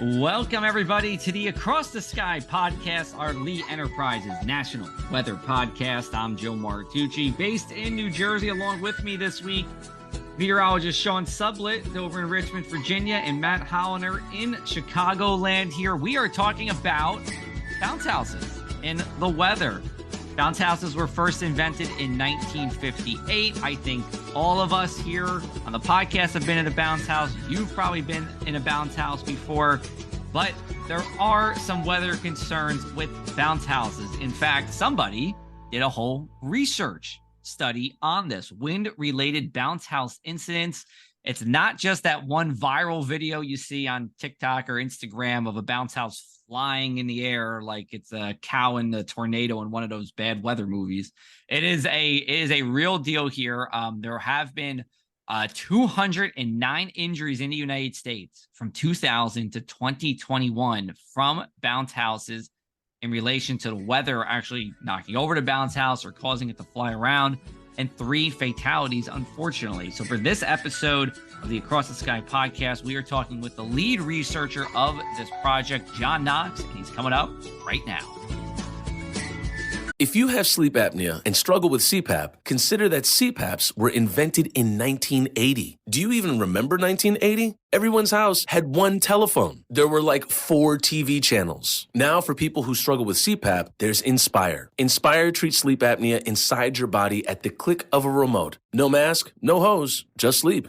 Welcome, everybody, to the Across the Sky podcast, our Lee Enterprises National Weather Podcast. I'm Joe Martucci, based in New Jersey. Along with me this week, meteorologist Sean Sublett over in Richmond, Virginia, and Matt Holliner in Chicagoland here. We are talking about bounce houses and the weather. Bounce houses were first invented in 1958. I think all of us here on the podcast have been in a bounce house. You've probably been in a bounce house before, but there are some weather concerns with bounce houses. In fact, somebody did a whole research study on this, wind-related bounce house incidents. It's not just that one viral video you see on TikTok or Instagram of a bounce house flying in the air like it's a cow in the tornado in one of those bad weather movies. It is a real deal here. There have been 209 injuries in the United States from 2000 to 2021 from bounce houses in relation to the weather actually knocking over the bounce house or causing it to fly around, and 3 fatalities, unfortunately. So for this episode of the Across the Sky podcast, we are talking with the lead researcher of this project, John Knox, and he's coming up right now. If you have sleep apnea and struggle with CPAP, consider that CPAPs were invented in 1980. Do you even remember 1980? Everyone's house had one telephone. There were like 4 TV channels. Now, for people who struggle with CPAP, there's Inspire. Inspire treats sleep apnea inside your body at the click of a remote. No mask, no hose, just sleep.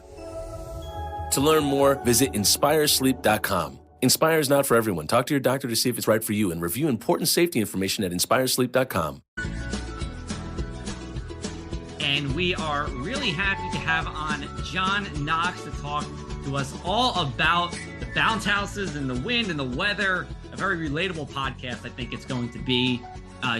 To learn more, visit inspiresleep.com. Inspire is not for everyone. Talk to your doctor to see if it's right for you and review important safety information at inspiresleep.com. And we are really happy to have on John Knox to talk to us all about the bounce houses and the wind and the weather. A very relatable podcast, I think it's going to be.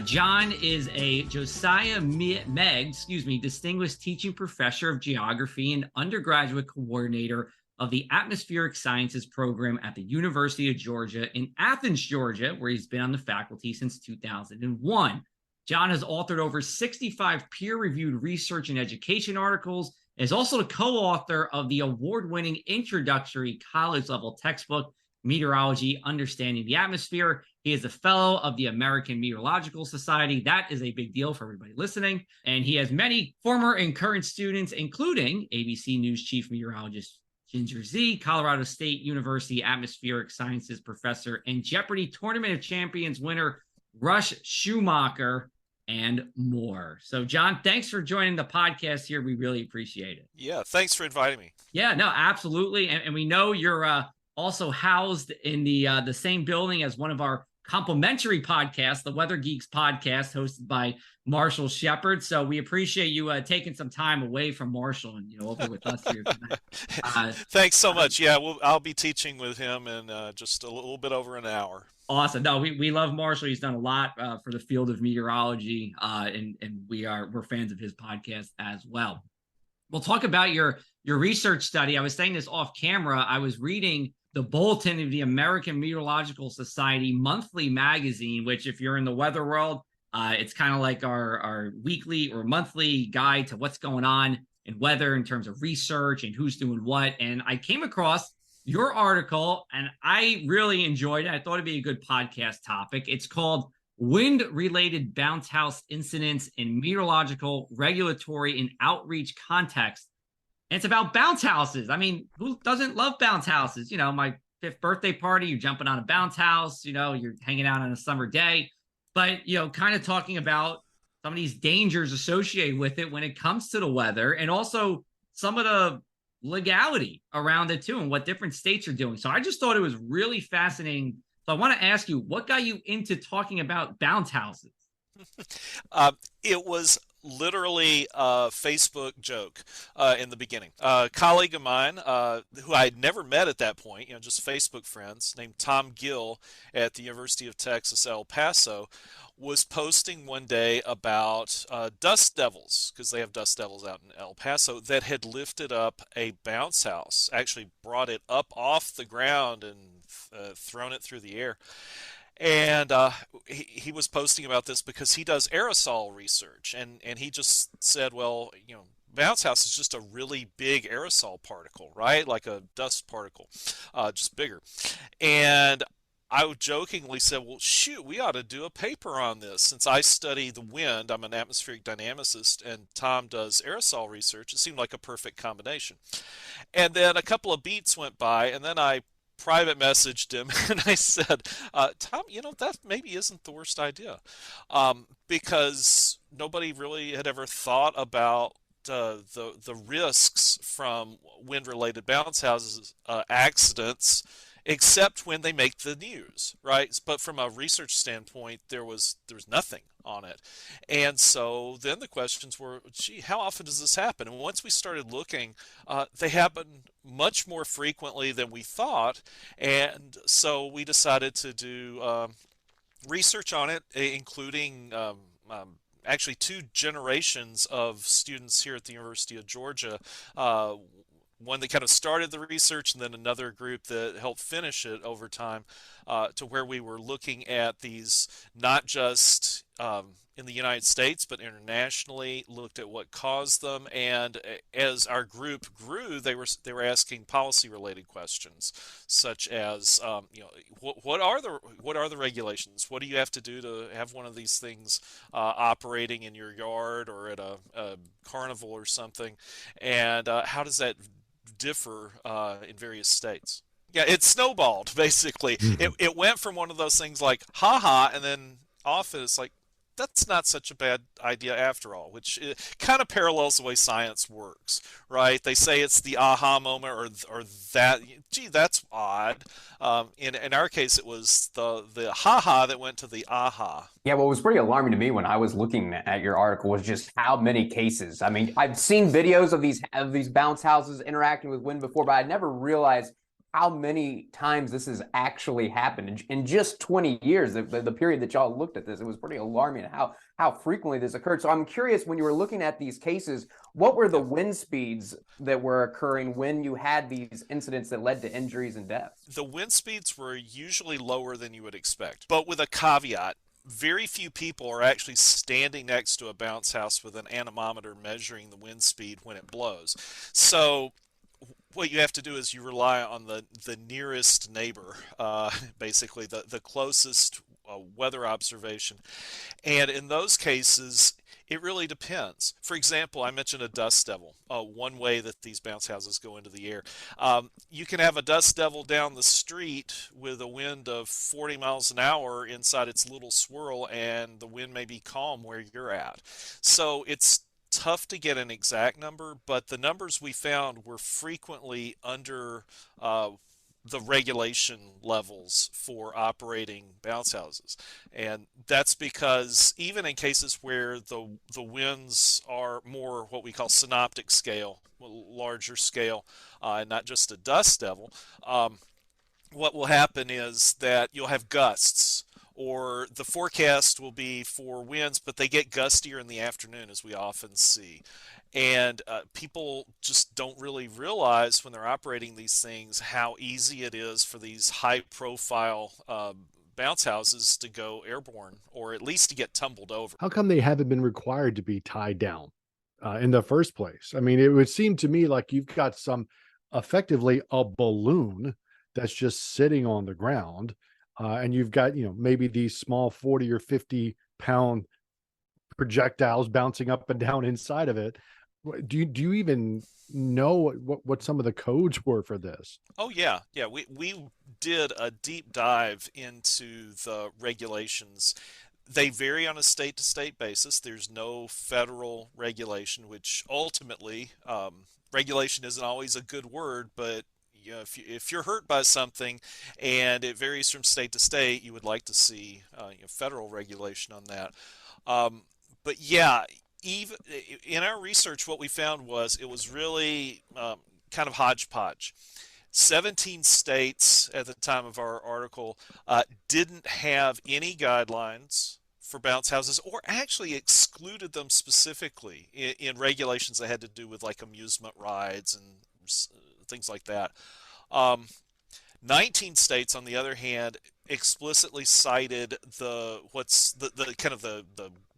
John is a Josiah Distinguished Teaching Professor of Geography and undergraduate coordinator of the Atmospheric Sciences program at the University of Georgia in Athens, Georgia, where he's been on the faculty since 2001. John has authored over 65 peer-reviewed research and education articles, and is also the co-author of the award-winning introductory college-level textbook, Meteorology: Understanding the Atmosphere. He is a fellow of the American Meteorological Society. That is a big deal for everybody listening. And he has many former and current students, including ABC News chief meteorologist Ginger Z, Colorado State University Atmospheric Sciences professor, and Jeopardy! Tournament of Champions winner Rush Schumacher, and more. So, John, thanks for joining the podcast here. We really appreciate it. Yeah, thanks for inviting me. Yeah, no, absolutely. And we know you're also housed in the same building as one of our complimentary podcasts, the Weather Geeks podcast, hosted by Marshall Shepard. So we appreciate you taking some time away from Marshall and over with us here tonight. Thanks so much. Yeah, I'll be teaching with him in just a little bit over an hour. Awesome. No, we love Marshall. He's done a lot for the field of meteorology, and we're fans of his podcast as well. We'll talk about your research study. I was saying this off camera. I was reading the bulletin of the American Meteorological Society monthly magazine, which, if you're in the weather world, it's kind of like our weekly or monthly guide to what's going on in weather in terms of research and who's doing what. And I came across your article, and I really enjoyed it. I thought it'd be a good podcast topic. It's called Wind-Related Bounce House Incidents in Meteorological, Regulatory, and Outreach Context. And it's about bounce houses. I mean, who doesn't love bounce houses? My 5th birthday party, you're jumping on a bounce house, you're hanging out on a summer day. But, kind of talking about some of these dangers associated with it when it comes to the weather, and also some of the legality around it too, and what different states are doing. So I just thought it was really fascinating. So I want to ask you, what got you into talking about bounce houses? It was literally a Facebook joke in the beginning. A colleague of mine who I had never met at that point, just Facebook friends, named Tom Gill at the University of Texas, El Paso, was posting one day about dust devils, because they have dust devils out in El Paso, that had lifted up a bounce house, actually brought it up off the ground and thrown it through the air. And he was posting about this because he does aerosol research, and he just said, well, bounce house is just a really big aerosol particle, right? Like a dust particle, just bigger. And I would jokingly said, well, shoot, we ought to do a paper on this. Since I study the wind, I'm an atmospheric dynamicist, and Tom does aerosol research. It seemed like a perfect combination. And then a couple of beats went by, and then I private messaged him and I said, Tom, that maybe isn't the worst idea, because nobody really had ever thought about the risks from wind-related bounce houses accidents, except when they make the news, right? But from a research standpoint, there was nothing on it, and so then the questions were, gee, how often does this happen? And once we started looking, they happen much more frequently than we thought, and so we decided to do research on it, including actually two generations of students here at the University of Georgia. One that kind of started the research, and then another group that helped finish it over time, to where we were looking at these not just in the United States but internationally, looked at what caused them, and as our group grew, they were asking policy related questions, such as what are the regulations? What do you have to do to have one of these things operating in your yard or at a carnival or something, and how does that differ in various states? Yeah, it snowballed basically. It went from one of those things like haha, and then often it's like, that's not such a bad idea after all, which kind of parallels the way science works, right? They say it's the aha moment, or that, gee, that's odd. In our case, it was the haha that went to the aha. Yeah, what was pretty alarming to me when I was looking at your article was just how many cases. I mean, I've seen videos of these bounce houses interacting with wind before, but I never realized how many times this has actually happened in just 20 years, the period that y'all looked at this. It was pretty alarming how frequently this occurred. So I'm curious, when you were looking at these cases, what were the wind speeds that were occurring when you had these incidents that led to injuries and deaths? The wind speeds were usually lower than you would expect, but with a caveat. Very few people are actually standing next to a bounce house with an anemometer measuring the wind speed when it blows. So what you have to do is you rely on the nearest neighbor, basically the closest weather observation. And in those cases, it really depends. For example, I mentioned a dust devil, one way that these bounce houses go into the air. You can have a dust devil down the street with a wind of 40 miles an hour inside its little swirl, and the wind may be calm where you're at. So it's tough to get an exact number, but the numbers we found were frequently under the regulation levels for operating bounce houses. And that's because even in cases where the winds are more what we call synoptic scale, larger scale, and not just a dust devil, what will happen is that you'll have gusts, or the forecast will be for winds, but they get gustier in the afternoon, as we often see. And people just don't really realize when they're operating these things how easy it is for these high-profile bounce houses to go airborne, or at least to get tumbled over. How come they haven't been required to be tied down in the first place? I mean, it would seem to me like you've got effectively a balloon that's just sitting on the ground. And you've got, maybe these small 40 or 50 pound projectiles bouncing up and down inside of it. Do you even know what some of the codes were for this? Oh yeah. We did a deep dive into the regulations. They vary on a state to state basis. There's no federal regulation, which ultimately, regulation isn't always a good word, but if you're hurt by something and it varies from state to state, you would like to see federal regulation on that. But yeah, even in our research, what we found was it was really kind of hodgepodge. 17 states at the time of our article didn't have any guidelines for bounce houses, or actually excluded them specifically in regulations that had to do with like amusement rides and things like that. 19 states, on the other hand, explicitly cited the kind of the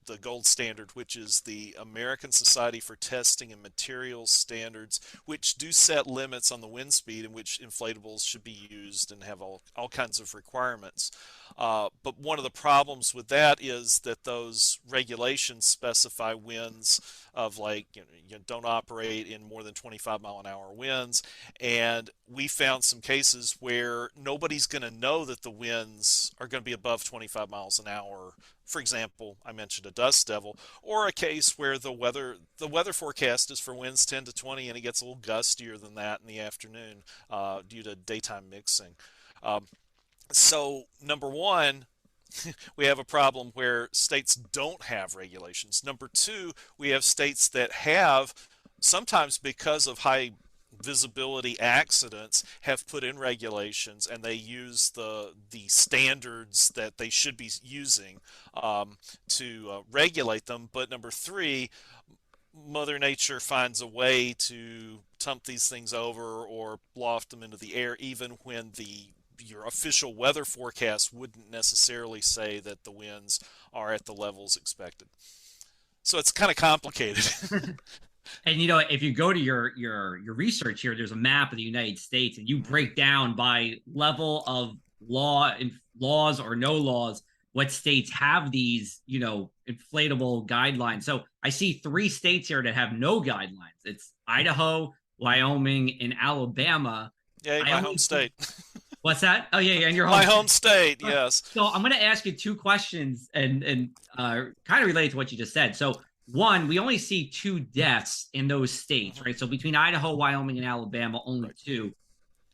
the gold standard, which is the American Society for Testing and Materials Standards, which do set limits on the wind speed in which inflatables should be used and have all kinds of requirements. But one of the problems with that is that those regulations specify winds of like, you don't operate in more than 25 mile an hour winds. And we found some cases where nobody's going to know that the winds are going to be above 25 miles an hour. For example, I mentioned a dust devil, or a case where the weather forecast is for winds 10 to 20 and it gets a little gustier than that in the afternoon due to daytime mixing. So number one, we have a problem where states don't have regulations. Number two, we have states that have, sometimes because of high visibility accidents, have put in regulations, and they use the standards that they should be using to regulate them. But number three, Mother Nature finds a way to tump these things over or loft them into the air, even when your official weather forecast wouldn't necessarily say that the winds are at the levels expected. So it's kind of complicated. And if you go to your research here, there's a map of the United States, and you break down by level of laws or no laws what states have these inflatable guidelines. So I see 3 states here that have no guidelines. It's Idaho, Wyoming, and Alabama. Yeah, my home state. What's that? Oh, yeah, and your home my home state, yes. So I'm going to ask you 2 questions and kind of relate to what you just said. So one, we only see 2 deaths in those states, right? So between Idaho, Wyoming, and Alabama, only 2.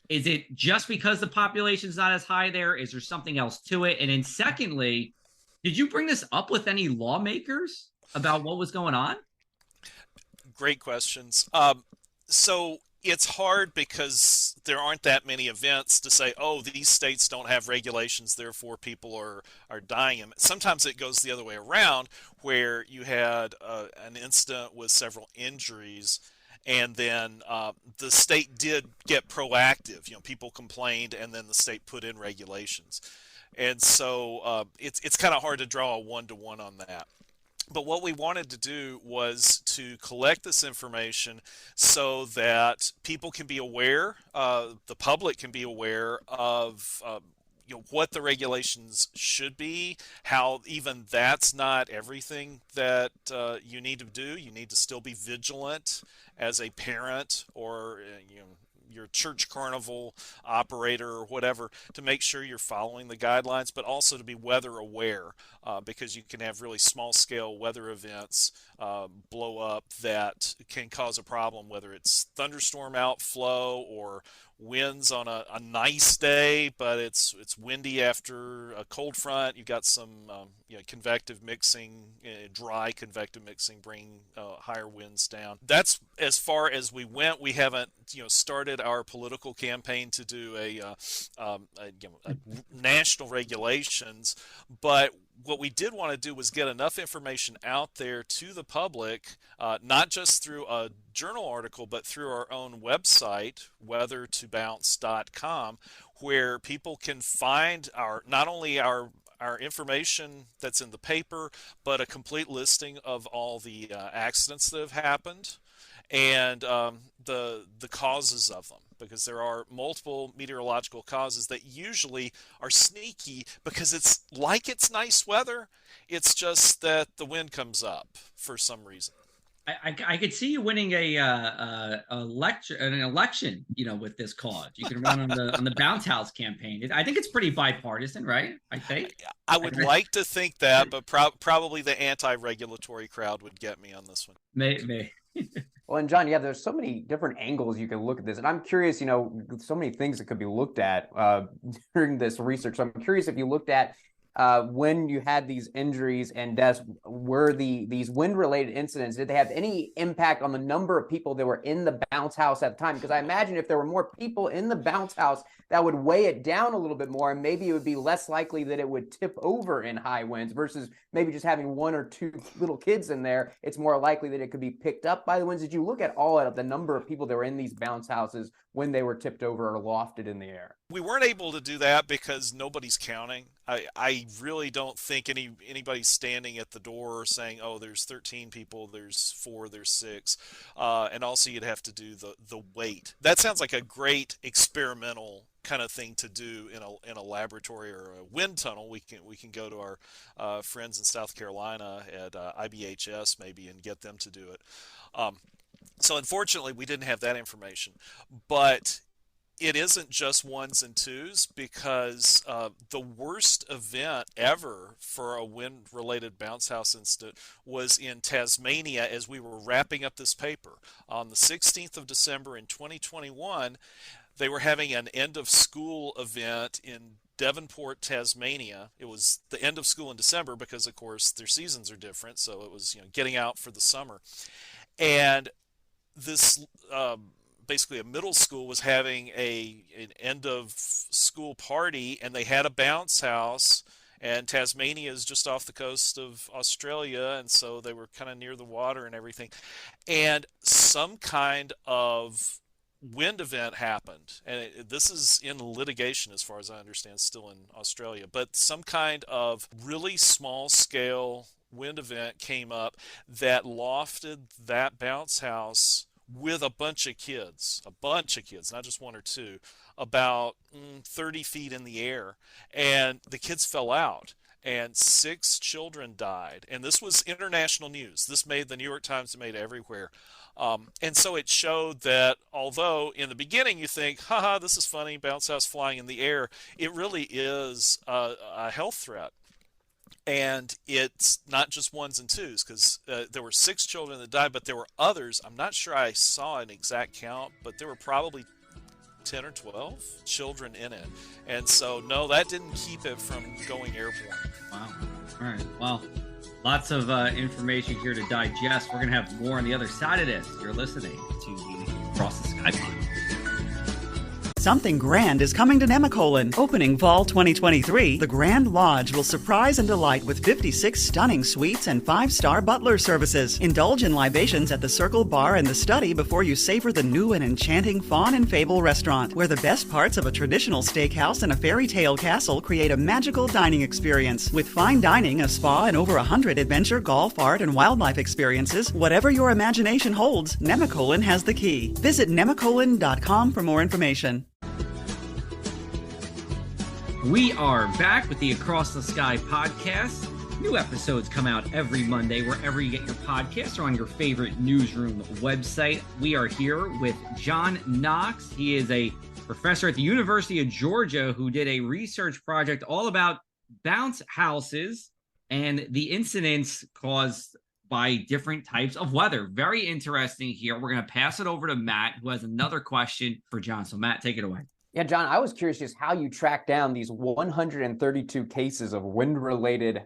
Is it just because the population's not as high there? Is there something else to it? And then secondly, did you bring this up with any lawmakers about what was going on? Great questions. So it's hard because there aren't that many events to say, oh, these states don't have regulations, therefore people are dying. Sometimes it goes the other way around, where you had an incident with several injuries, and then the state did get proactive. People complained, and then the state put in regulations. And so it's kind of hard to draw a one-to-one on that. But what we wanted to do was to collect this information so that people can be aware, the public can be aware of what the regulations should be, how even that's not everything that you need to do. You need to still be vigilant as a parent or your church carnival operator or whatever, to make sure you're following the guidelines, but also to be weather aware, because you can have really small scale weather events blow up that can cause a problem, whether it's thunderstorm outflow or winds on a nice day, but it's windy after a cold front. You've got some convective mixing, dry convective mixing, bringing higher winds down. That's as far as we went. We haven't started our political campaign to do a national regulations, but what we did want to do was get enough information out there to the public, not just through a journal article, but through our own website, weathertobounce.com, where people can find not only our information that's in the paper, but a complete listing of all the accidents that have happened and the causes of them, because there are multiple meteorological causes that usually are sneaky because it's nice weather. It's just that the wind comes up for some reason. I could see you winning an election, with this cause. You can run on the Bounce House campaign. I think it's pretty bipartisan, right? I think. I would like to think that, but probably the anti-regulatory crowd would get me on this one. May. Well, and John, there's so many different angles you can look at this, and I'm curious, so many things that could be looked at during this research. So I'm curious if you looked at when you had these injuries and deaths, were these wind-related incidents, did they have any impact on the number of people that were in the bounce house at the time? Because I imagine if there were more people in the bounce house, that would weigh it down a little bit more, and maybe it would be less likely that it would tip over in high winds versus maybe just having 1 or 2 little kids in there. It's more likely that it could be picked up by the winds. Did you look at all of the number of people that were in these bounce houses when they were tipped over or lofted in the air? We weren't able to do that because nobody's counting. I we really don't think anybody's standing at the door saying, oh, there's 13 people, there's 4, there's 6. And also you'd have to do the weight. That sounds like a great experimental kind of thing to do in a laboratory or a wind tunnel. We can go to our friends in South Carolina at IBHS maybe and get them to do it. So unfortunately, we didn't have that information. But it isn't just 1s and 2s, because the worst event ever for a wind-related bounce house incident was in Tasmania as we were wrapping up this paper. On the 16th of December in 2021, they were having an end-of-school event in Devonport, Tasmania. It was the end of school in December because, of course, their seasons are different, so it was getting out for the summer. And this basically a middle school was having an end of school party, and they had a bounce house, and Tasmania is just off the coast of Australia, and so they were kind of near the water and everything, and some kind of wind event happened, and this is in litigation as far as I understand, still in Australia, but some kind of really small scale wind event came up that lofted that bounce house with a bunch of kids, not just 1 or 2, about 30 feet in the air, and the kids fell out, and 6 children died. And this was international news. This made the New York Times, it made everywhere. And so it showed that although in the beginning you think, haha, this is funny, bounce house flying in the air, it really is a health threat. And it's not just 1s and 2s, because there were 6 children that died, but there were others. I'm not sure I saw an exact count, but there were probably 10 or 12 children in it. And so, no, that didn't keep it from going airborne. Wow. All right. Well, lots of information here to digest. We're going to have more on the other side of this. You're listening to the Across the Sky Pod. Something grand is coming to Nemacolin. Opening fall 2023, the Grand Lodge will surprise and delight with 56 stunning suites and 5-star butler services. Indulge in libations at the Circle Bar and the Study before you savor the new and enchanting Fawn and Fable restaurant, where the best parts of a traditional steakhouse and a fairy tale castle create a magical dining experience. With fine dining, a spa, and over 100 adventure, golf, art, and wildlife experiences, whatever your imagination holds, Nemacolin has the key. Visit nemacolin.com for more information. We are back with the Across the Sky podcast. New episodes come out every Monday wherever you get your podcasts or on your favorite newsroom website. We are here with John Knox. He is a professor at the University of Georgia who did a research project all about bounce houses and the incidents caused by different types of weather. Very interesting here. We're going to pass it over to Matt, who has another question for John. So Matt, take it away. Yeah, John, I was curious just how you tracked down these 132 cases of wind-related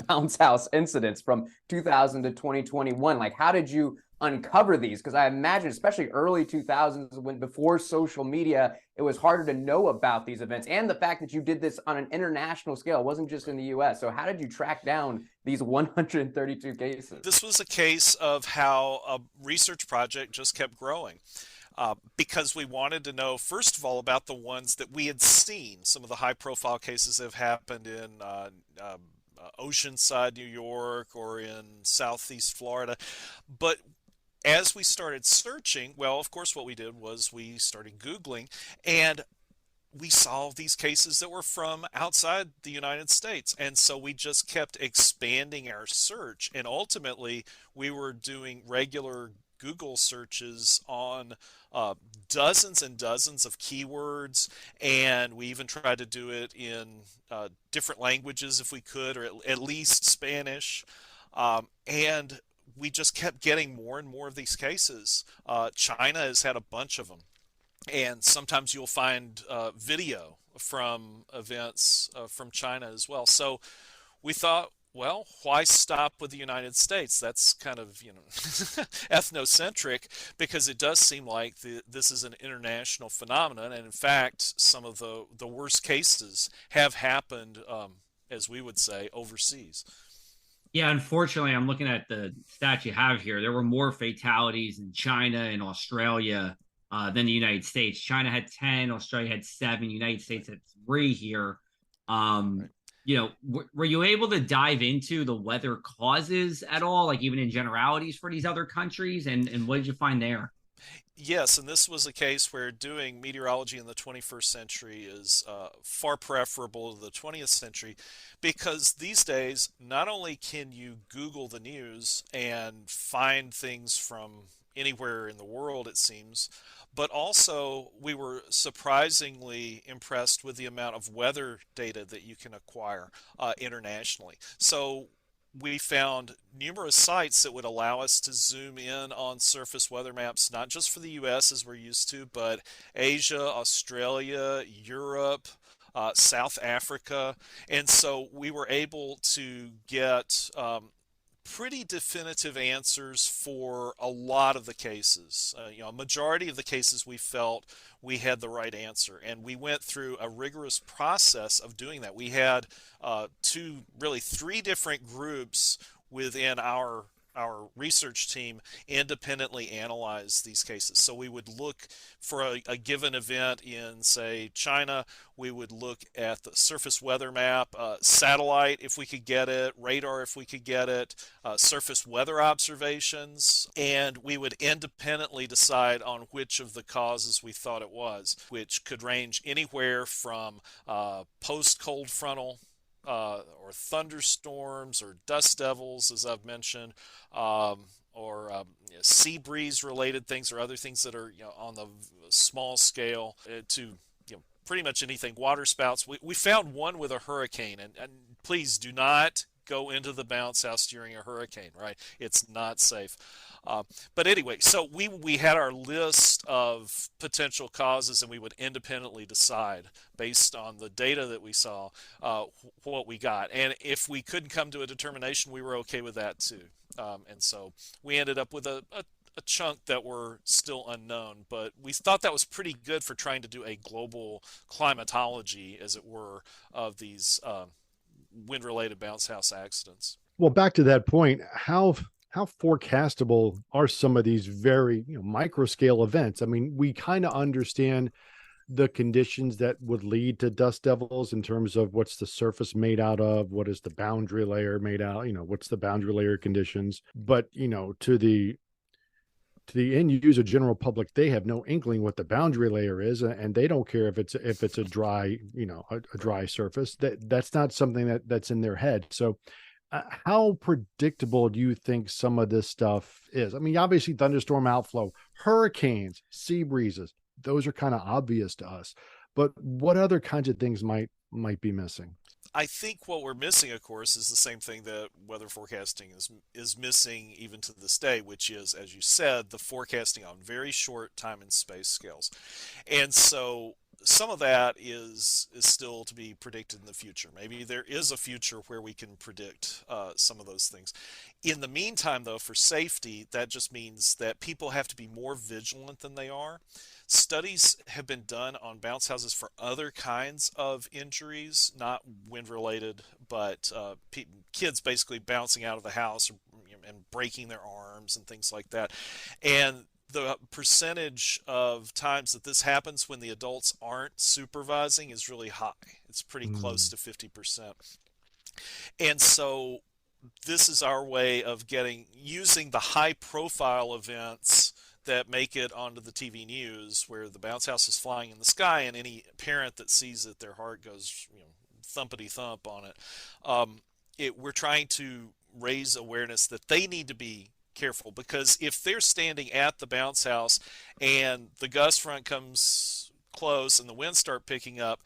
bounce house incidents from 2000 to 2021. Like, how did you uncover these? Because I imagine, especially early 2000s, when before social media, it was harder to know about these events. And the fact that you did this on an international scale, it wasn't just in the U.S. So how did you track down these 132 cases? This was a case of how a research project just kept growing. Because we wanted to know, first of all, about the ones that we had seen, some of the high-profile cases that have happened in Oceanside, New York, or in Southeast Florida. But as we started searching, well, of course, what we did was we started Googling, and we saw these cases that were from outside the United States. And so we just kept expanding our search. And ultimately, we were doing regular Google searches on dozens and dozens of keywords, and we even tried to do it in different languages if we could, or at least Spanish, and we just kept getting more and more of these cases. China has had a bunch of them, and sometimes you'll find video from events from China as well. So we thought, well, why stop with the United States? That's kind of, ethnocentric, because it does seem like this is an international phenomenon. And in fact, some of the worst cases have happened, as we would say, overseas. Yeah, unfortunately, I'm looking at the stats you have here. There were more fatalities in China and Australia than the United States. China had 10, Australia had 7, United States had 3 here. Right. were you able to dive into the weather causes at all, like even in generalities for these other countries? And what did you find there? Yes, and this was a case where doing meteorology in the 21st century is far preferable to the 20th century because these days, not only can you Google the news and find things from anywhere in the world, it seems, but also we were surprisingly impressed with the amount of weather data that you can acquire internationally. So we found numerous sites that would allow us to zoom in on surface weather maps, not just for the US as we're used to, but Asia, Australia, Europe, South Africa. And so we were able to get pretty definitive answers for a lot of the cases. A majority of the cases we felt we had the right answer, and we went through a rigorous process of doing that. We had really three different groups within our research team independently analyze these cases. So we would look for a given event in, say, China. We would look at the surface weather map, satellite if we could get it, radar if we could get it, surface weather observations, and we would independently decide on which of the causes we thought it was, which could range anywhere from post-cold frontal or thunderstorms or dust devils, as I've mentioned, or sea breeze related things or other things that are on the small scale to pretty much anything. Water spouts. We found one with a hurricane, and please do not go into the bounce house during a hurricane, right? It's not safe. But anyway, so we had our list of potential causes, and we would independently decide based on the data that we saw what we got. And if we couldn't come to a determination, we were okay with that too. And so we ended up with a chunk that were still unknown, but we thought that was pretty good for trying to do a global climatology, as it were, of these wind-related bounce house accidents. Well, back to that point, how forecastable are some of these very micro scale events? I mean, we kind of understand the conditions that would lead to dust devils in terms of what's the surface made out of, what is the boundary layer made out, what's the boundary layer conditions. But to the end user general public, they have no inkling what the boundary layer is, and they don't care if it's a dry a dry surface. That's not something that's in their head. So how predictable do you think some of this stuff is? I mean, obviously thunderstorm outflow, hurricanes, sea breezes, those are kind of obvious to us, but what other kinds of things might be missing? I think what we're missing, of course, is the same thing that weather forecasting is missing even to this day, which is, as you said, the forecasting on very short time and space scales. And so some of that is still to be predicted in the future. Maybe there is a future where we can predict some of those things. In the meantime, though, for safety, that just means that people have to be more vigilant than they are. Studies have been done on bounce houses for other kinds of injuries, not wind related, but kids basically bouncing out of the house and breaking their arms and things like that. And the percentage of times that this happens when the adults aren't supervising is really high. It's pretty close to 50%. And so this is our way of using the high profile events that make it onto the TV news, where the bounce house is flying in the sky, and any parent that sees it, their heart goes thumpity thump on it. We're trying to raise awareness that they need to be careful, because if they're standing at the bounce house and the gust front comes close and the winds start picking up,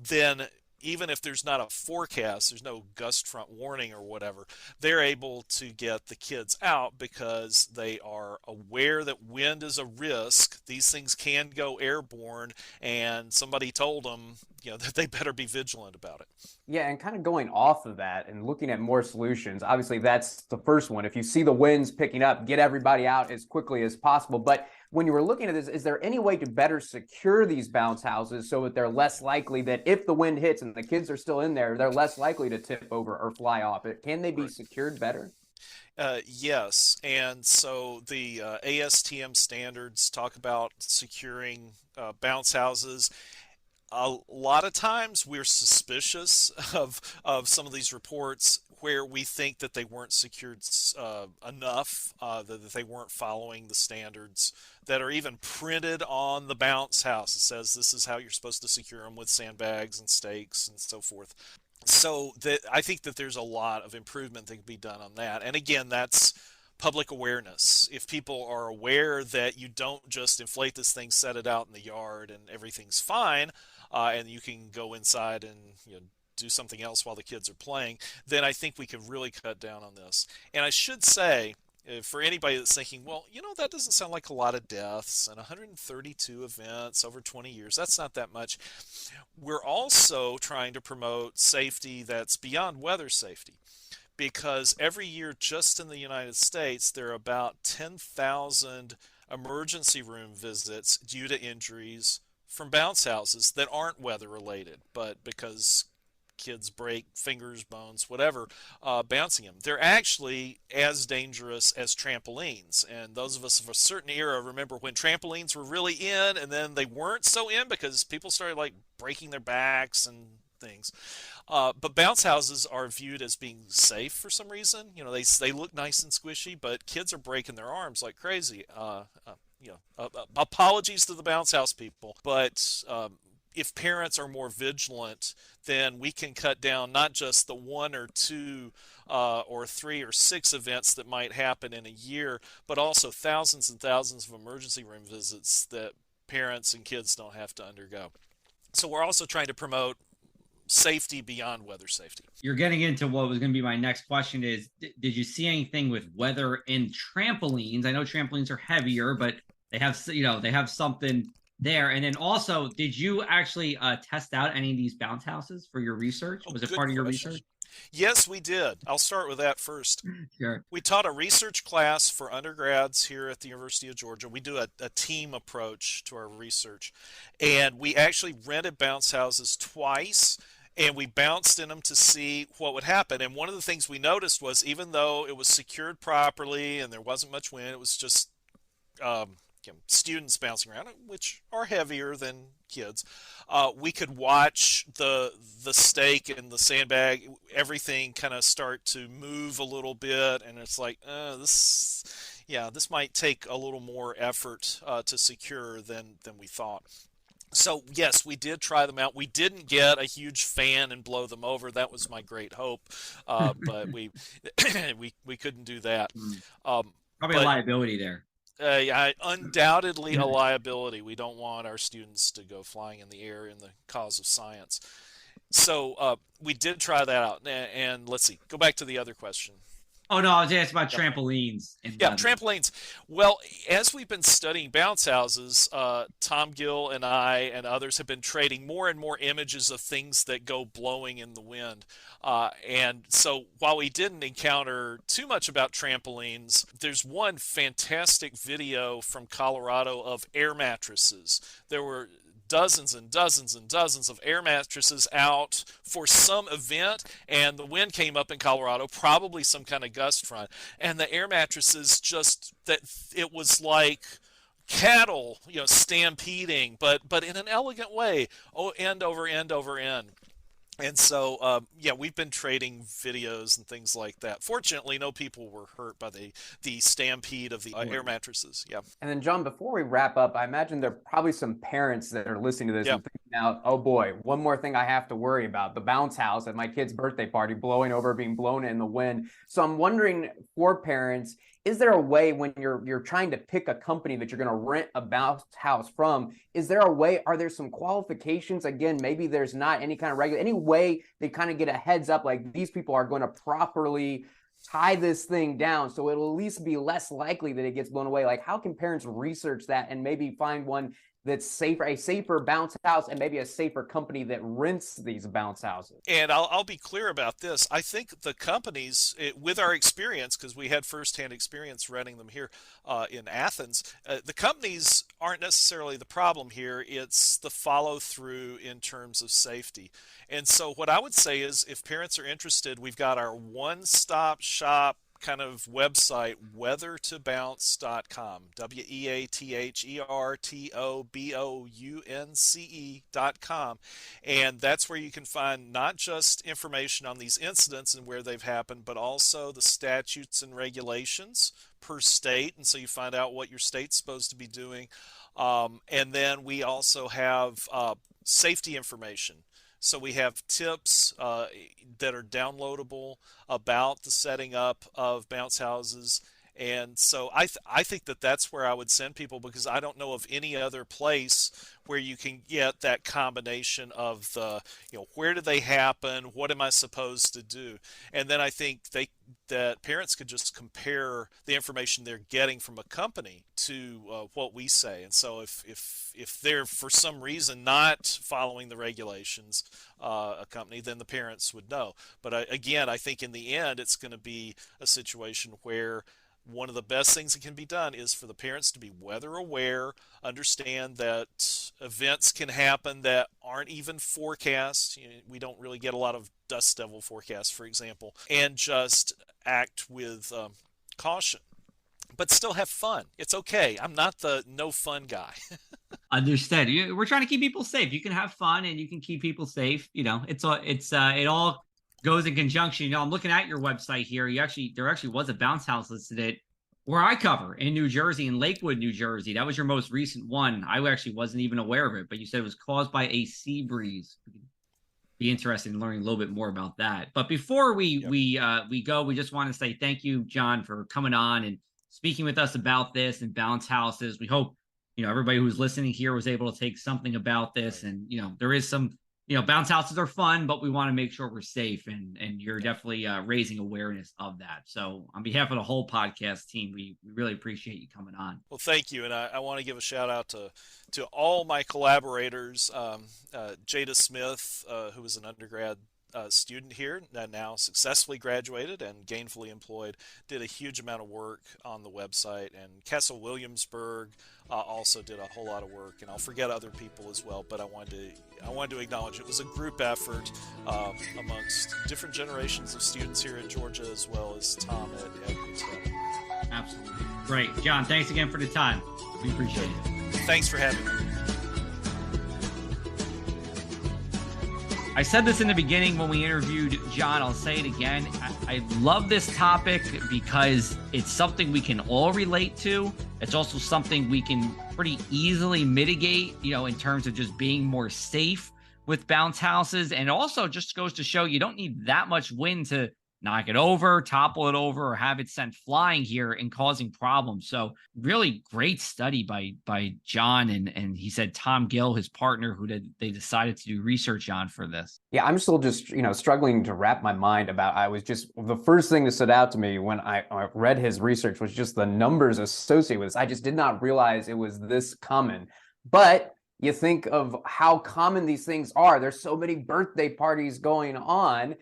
then even if there's not a forecast, there's no gust front warning or whatever, they're able to get the kids out because they are aware that wind is a risk. These things can go airborne, and somebody told them, that they better be vigilant about it. Yeah, and kind of going off of that and looking at more solutions, obviously that's the first one. If you see the winds picking up, get everybody out as quickly as possible. But when you were looking at this, is there any way to better secure these bounce houses so that they're less likely that if the wind hits and the kids are still in there, they're less likely to tip over or fly off? Can they be secured better? Yes, and so the ASTM standards talk about securing bounce houses. A lot of times we're suspicious of some of these reports where we think that they weren't secured enough, that they weren't following the standards that are even printed on the bounce house. It says this is how you're supposed to secure them with sandbags and stakes and so forth. So I think that there's a lot of improvement that can be done on that. And again, that's public awareness. If people are aware that you don't just inflate this thing, set it out in the yard, and everything's fine, and you can go inside and do something else while the kids are playing, then I think we can really cut down on this. And I should say, for anybody that's thinking, well, that doesn't sound like a lot of deaths and 132 events over 20 years, that's not that much. We're also trying to promote safety that's beyond weather safety, because every year just in the United States there are about 10,000 emergency room visits due to injuries from bounce houses that aren't weather related, but because kids break fingers, bones, whatever, bouncing them. They're actually as dangerous as trampolines. And those of us of a certain era remember when trampolines were really in, and then they weren't so in because people started like breaking their backs and things. But bounce houses are viewed as being safe for some reason. They look nice and squishy, but kids are breaking their arms like crazy. Apologies to the bounce house people, but if parents are more vigilant, then we can cut down not just the 1 or 2 or 3 or 6 events that might happen in a year, but also thousands and thousands of emergency room visits that parents and kids don't have to undergo. So we're also trying to promote safety beyond weather safety. You're getting into what was going to be my next question is, did you see anything with weather in trampolines? I know trampolines are heavier, but they have something there. And then also, did you actually test out any of these bounce houses for your research? Was it part of your research? Yes, we did. I'll start with that first. Sure. We taught a research class for undergrads here at the University of Georgia. We do a team approach to our research. And we actually rented bounce houses twice, and we bounced in them to see what would happen. And one of the things we noticed was, even though it was secured properly and there wasn't much wind, it was just students bouncing around, which are heavier than kids. We could watch the stake and the sandbag, everything kind of start to move a little bit, and it's like this might take a little more effort to secure than we thought. So yes, we did try them out. We didn't get a huge fan and blow them over. That was my great hope, but we we couldn't do that. Probably a liability there. Undoubtedly a liability. We don't want our students to go flying in the air in the cause of science. So we did try that out. And let's see, go back to the other question. Oh, no, I was asking about trampolines. Trampolines. Well, as we've been studying bounce houses, Tom Gill and I and others have been trading more and more images of things that go blowing in the wind. And so while we didn't encounter too much about trampolines, there's one fantastic video from Colorado of air mattresses. There were dozens and dozens and dozens of air mattresses out for some event, and the wind came up in Colorado, probably some kind of gust front, and the air mattresses it was like cattle, stampeding, but in an elegant way, end over end over end. And so, we've been trading videos and things like that. Fortunately, no people were hurt by the stampede of the air mattresses. Yeah. And then, John, before we wrap up, I imagine there are probably some parents that are listening to this and thinking now, oh boy, one more thing I have to worry about, the bounce house at my kid's birthday party blowing over, being blown in the wind. So I'm wondering, for parents, is there a way when you're trying to pick a company that you're going to rent a bounce house from, is there a way, are there some qualifications? Again, maybe there's not any kind of any way they kind of get a heads up, like these people are going to properly tie this thing down so it'll at least be less likely that it gets blown away. Like, how can parents research that and maybe find one that's safer, a safer bounce house, and maybe a safer company that rents these bounce houses? And I'll be clear about this. I think the companies, with our experience, because we had firsthand experience renting them here in Athens, the companies aren't necessarily the problem here. It's the follow through in terms of safety. And so what I would say is, if parents are interested, we've got our one-stop shop kind of website, weathertobounce.com, WEATHERTOBOUNCE.com. And that's where you can find not just information on these incidents and where they've happened, but also the statutes and regulations per state. And so you find out what your state's supposed to be doing. And then we also have safety information. So we have tips that are downloadable about the setting up of bounce houses. And so I think that that's where I would send people, because I don't know of any other place where you can get that combination of the, where do they happen? What am I supposed to do? And then I think that parents could just compare the information they're getting from a company to what we say. And so if they're for some reason not following the regulations, a company, then the parents would know. But again, I think in the end, it's going to be a situation where one of the best things that can be done is for the parents to be weather aware, understand that events can happen that aren't even forecast. We don't really get a lot of dust devil forecasts, for example, and just act with caution, but still have fun. It's okay. I'm not the no fun guy. Understood. We're trying to keep people safe. You can have fun and you can keep people safe. It all goes in conjunction. I'm looking at your website here. There actually was a bounce house listed where I cover in New Jersey, in Lakewood, New Jersey. That was your most recent one. I actually wasn't even aware of it, but you said it was caused by a sea breeze. Be interested in learning a little bit more about that. But before we go, we just want to say thank you, John, for coming on and speaking with us about this and bounce houses. We hope everybody who's listening here was able to take something about this. And there is some. Bounce houses are fun, but we want to make sure we're safe, and you're definitely raising awareness of that. So on behalf of the whole podcast team, we really appreciate you coming on. Well, thank you. And I want to give a shout out to all my collaborators, Jada Smith, who was an undergrad student here, now successfully graduated and gainfully employed, did a huge amount of work on the website. And Kessel Williamsburg also did a whole lot of work. And I'll forget other people as well, but I wanted to acknowledge it was a group effort amongst different generations of students here in Georgia, as well as Tom at UTEP. Absolutely. Great. John, thanks again for the time. We appreciate it. Thanks for having me. I said this in the beginning when we interviewed John. I'll say it again. I love this topic because it's something we can all relate to. It's also something we can pretty easily mitigate, in terms of just being more safe with bounce houses. And also just goes to show you don't need that much wind to knock it over, topple it over, or have it sent flying here and causing problems. So really great study by John. And he said Tom Gill, his partner, who they decided to do research on for this. Yeah, I'm still just, struggling to wrap my mind about, the first thing that stood out to me when I read his research was just the numbers associated with this. I just did not realize it was this common. But you think of how common these things are. There's so many birthday parties going on.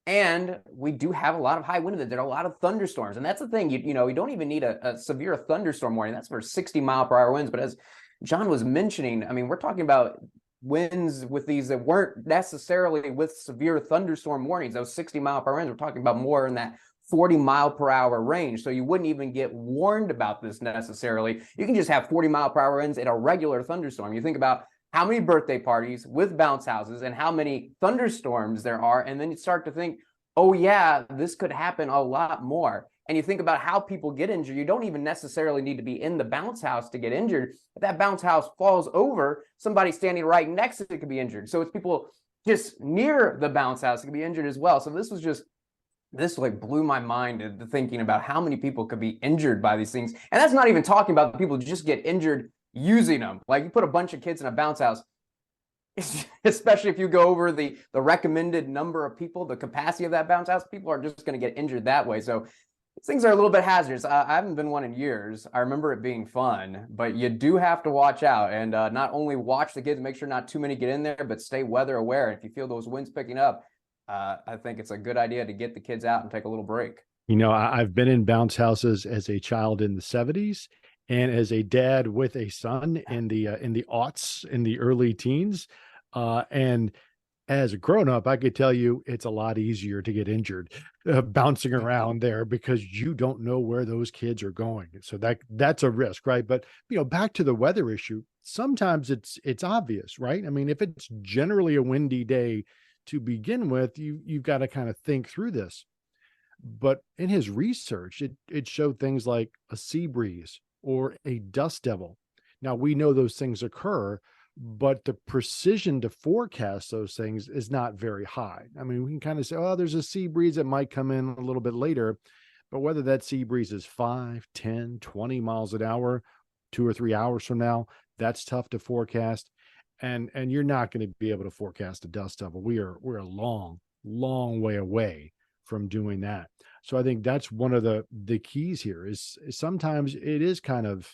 And we do have a lot of high wind events. There are a lot of thunderstorms. And that's the thing, you don't even need a severe thunderstorm warning. That's for 60-mile-per-hour winds. But as John was mentioning, we're talking about winds with these that weren't necessarily with severe thunderstorm warnings. Those 60-mile-per-hour winds, we're talking about more in that 40-mile-per-hour range. So you wouldn't even get warned about this necessarily. You can just have 40-mile-per-hour winds in a regular thunderstorm. You think about how many birthday parties with bounce houses and how many thunderstorms there are. And then you start to think, oh yeah, this could happen a lot more. And you think about how people get injured. You don't even necessarily need to be in the bounce house to get injured. If that bounce house falls over, somebody standing right next to it could be injured. So it's people just near the bounce house that could be injured as well. So this blew my mind into thinking about how many people could be injured by these things. And that's not even talking about the people who just get injured using them. Like you put a bunch of kids in a bounce house, especially if you go over the recommended number of people, the capacity of that bounce house, people are just going to get injured that way. So things are a little bit hazardous. I haven't been one in years. I remember it being fun, but you do have to watch out and not only watch the kids, make sure not too many get in there, but stay weather aware. If you feel those winds picking up, I think it's a good idea to get the kids out and take a little break. I've been in bounce houses as a child in the 70s. And as a dad with a son in the aughts, in the early teens, and As a grown-up, I could tell you it's a lot easier to get injured bouncing around there because you don't know where those kids are going. So that's a risk, right? But back to the weather issue, sometimes it's obvious, right? I mean, if it's generally a windy day to begin with, you've got to kind of think through this. But in his research, it showed things like a sea breeze or a dust devil. Now we know those things occur, but the precision to forecast those things is not very high. I mean, we can kind of say, oh, there's a sea breeze that might come in a little bit later, but whether that sea breeze is 5, 10, 20 miles an hour, 2 or 3 hours from now, that's tough to forecast. And you're not going to be able to forecast a dust devil. We're a long, long way away from doing that. So I think that's one of the keys here is sometimes it is kind of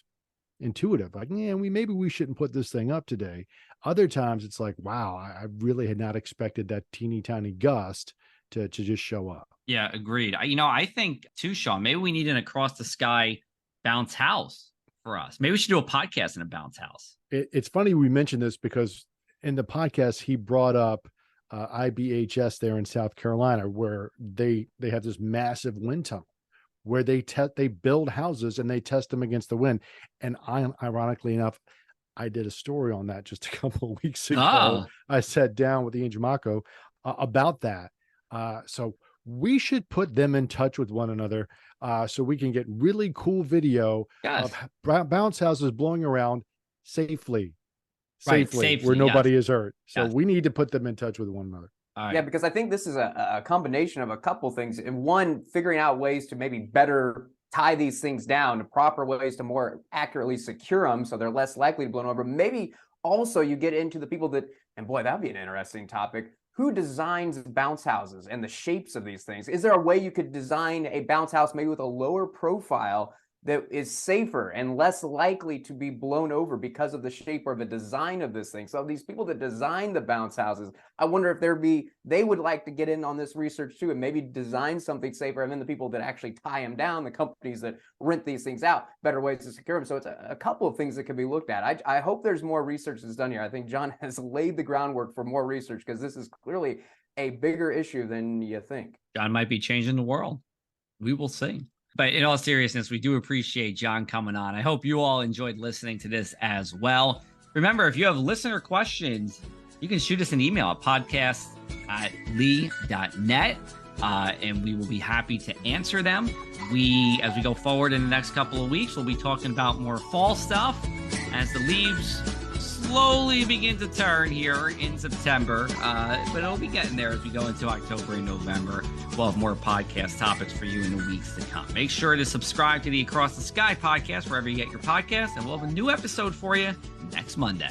intuitive, like, yeah, maybe we shouldn't put this thing up today. Other times it's like, wow, I really had not expected that teeny tiny gust to just show up. Yeah, agreed. I think too, Sean, maybe we need an across the sky bounce house for us. Maybe we should do a podcast in a bounce house. It's funny we mentioned this because in the podcast he brought up IBHS there in South Carolina, where they have this massive wind tunnel where they build houses and they test them against the wind. And ironically enough, I did a story on that just a couple of weeks ago. Oh. I sat down with Ian Giamacco about that. So we should put them in touch with one another so we can get really cool video of bounce houses blowing around safely, where nobody is hurt. So we need to put them in touch with one another. Right. Yeah, because I think this is a combination of a couple things. And one, figuring out ways to maybe better tie these things down, proper ways to more accurately secure them so they're less likely to blow over. Maybe also you get into the people that, and boy, that'd be an interesting topic, who designs bounce houses and the shapes of these things? Is there a way you could design a bounce house maybe with a lower profile that is safer and less likely to be blown over because of the shape or the design of this thing? So these people that design the bounce houses, I wonder if they would like to get in on this research too and maybe design something safer. And then the people that actually tie them down, the companies that rent these things out, better ways to secure them. So it's a couple of things that can be looked at. I hope there's more research that's done here. I think John has laid the groundwork for more research because this is clearly a bigger issue than you think. John might be changing the world. We will see. But in all seriousness, we do appreciate John coming on. I hope you all enjoyed listening to this as well. Remember, if you have listener questions, you can shoot us an email at podcast@lee.net, and we will be happy to answer them. As we go forward in the next couple of weeks, we'll be talking about more fall stuff as the leaves slowly begin to turn here in September, but it'll be getting there as we go into October and November. We'll have more podcast topics for you in the weeks to come. Make sure to subscribe to the Across the Sky podcast wherever you get your podcasts, and we'll have a new episode for you next Monday.